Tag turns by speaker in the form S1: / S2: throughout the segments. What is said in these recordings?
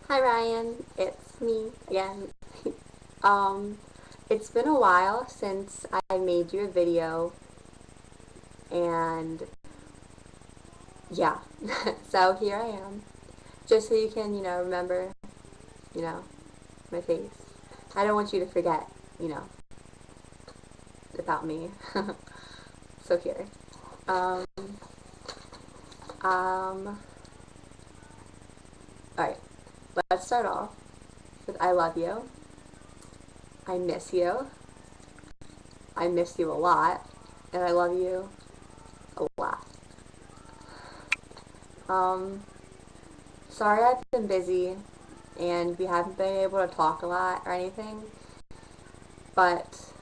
S1: Hi Ryan, it's me again. um, it's been a while since I made you a video, and yeah, so here I am, just so you can, remember, you know, my face. I don't want you to forget, you know, about me. So here. Um, um, alright, let's start off with I love you, I miss you, I miss you a lot, and I love you a lot. Um, Sorry I've been busy and we haven't been able to talk a lot or anything, but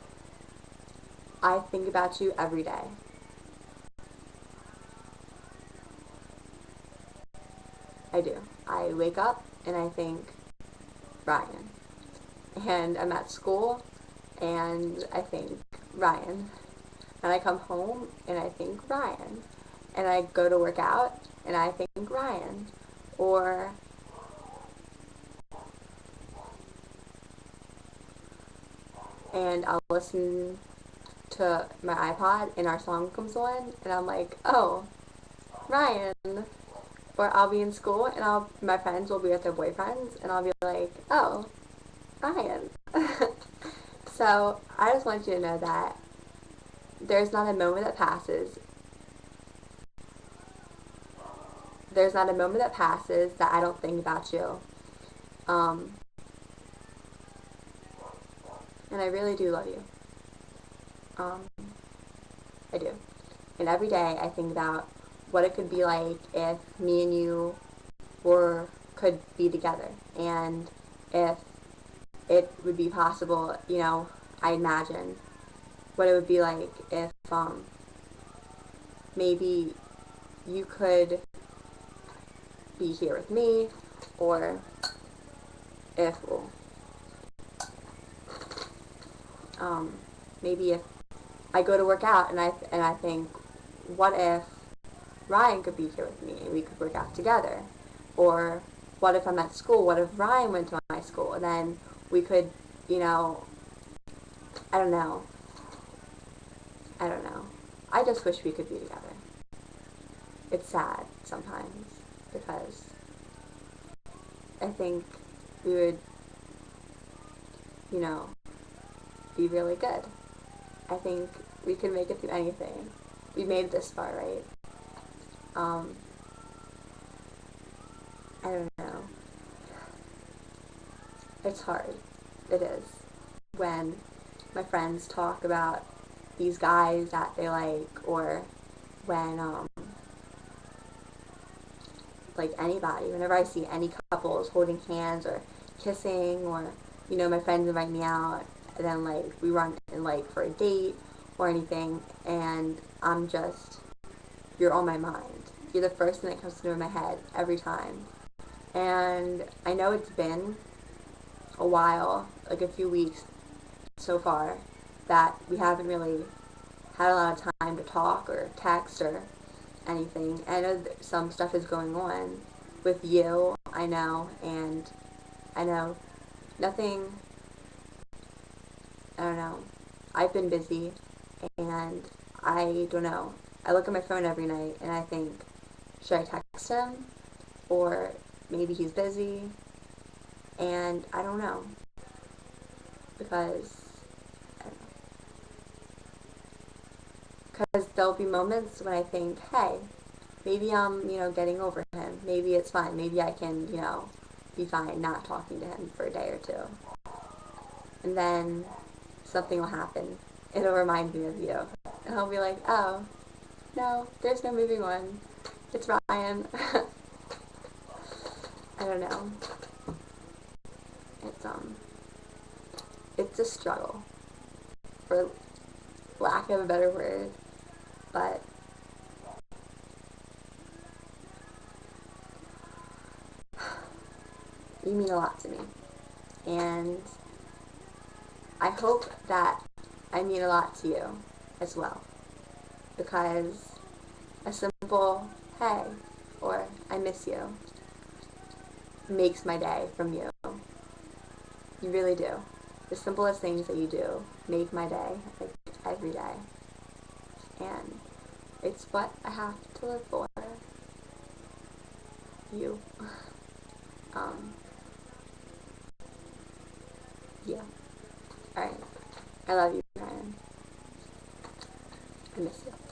S1: I think about you every day. I do. I wake up and I think Ryan. And I'm at school and I think Ryan. And I come home and I think Ryan. And I go to work out and I think Ryan. Or and I'll listen to my iPod and our song comes on and I'm like, oh, Ryan. Or I'll be in school and my friends will be with their boyfriends and I'll be like, oh, Ryan. So I just want you to know that there's not a moment that passes. There's not a moment that passes that I don't think about you. Um, and I really do love you. Um, I do. And every day I think about what it could be like if me and you were could be together, and if it would be possible. I imagine what it would be like if maybe you could be here with me, or if um, maybe if I go to work out and I think, what if Ryan could be here with me and we could work out together, or what if I'm at school? What if Ryan went to my school? And then we could, you know, I don't know. I don't know. I just wish we could be together. It's sad sometimes because I think we would, you know, be really good. I think we could make it through anything. We made it this far, right? Um, I don't know. It's hard. It is. When my friends talk about these guys that they like, or when, like anybody, whenever I see any couples holding hands or kissing, or, my friends invite me out, and then, like, we run in, like, for a date or anything, and I'm just, you're on my mind. You're the first thing that comes into my head every time. And I know it's been a while, like a few weeks so far, that we haven't really had a lot of time to talk or text or anything. I know that some stuff is going on with you, I know, and I know nothing, I don't know. I've been busy, and I don't know. I look at my phone every night and I think, should I text him? Or maybe he's busy, and I don't know. Because there'll be moments when I think, hey, maybe I'm, getting over him. Maybe it's fine. Maybe I can, be fine not talking to him for a day or two. And then something will happen. It'll remind me of you. And I'll be like, oh, no, there's no moving on. It's Ryan. I don't know. It's, it's a struggle, for lack of a better word. But you mean a lot to me. And I hope that I mean a lot to you as well. Because a simple, hey, or I miss you, makes my day from you. You really do. The simplest things that you do make my day, like every day. And it's what I have to live for. You. um, yeah. Alright. I love you, Ryan. I miss you.